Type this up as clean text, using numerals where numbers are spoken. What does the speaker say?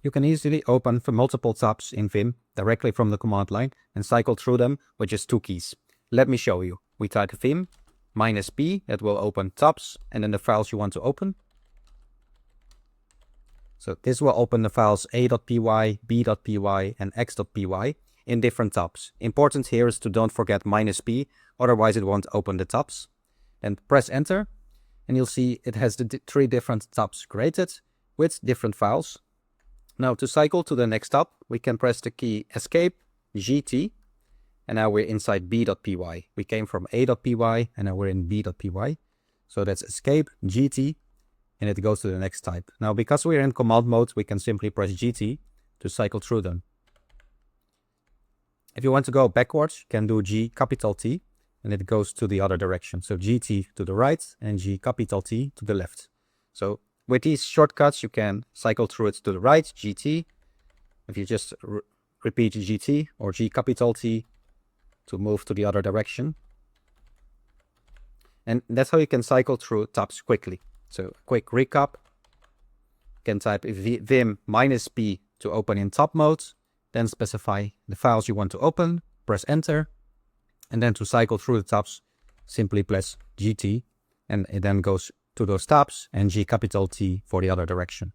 You can easily open the multiple tabs in Vim directly from the command line and cycle through them with just 2 keys. Let me show you. We type Vim -B, that will open tabs and then the files you want to open. So this will open the files a.py, b.py, and x.py in different tabs. Important here is to don't forget -b, otherwise it won't open the tabs. And press enter, and you'll see it has the 3 different tabs created with different files. Now to cycle to the next tab, we can press the key escape, GT, and now we're inside b.py. We came from a.py and now we're in b.py. So that's escape, GT, and it goes to the next type. Now, because we're in command mode, we can simply press GT to cycle through them. If you want to go backwards, you can do G_T, and it goes to the other direction. So GT to the right and G_T to the left. So with these shortcuts, you can cycle through it to the right, GT. If you just repeat GT or G_T to move to the other direction. And that's how you can cycle through tabs quickly. So quick recap, you can type Vim -B to open in tab mode, then specify the files you want to open, press enter, and then to cycle through the tabs, simply press GT, and it then goes to those tabs and G_T for the other direction.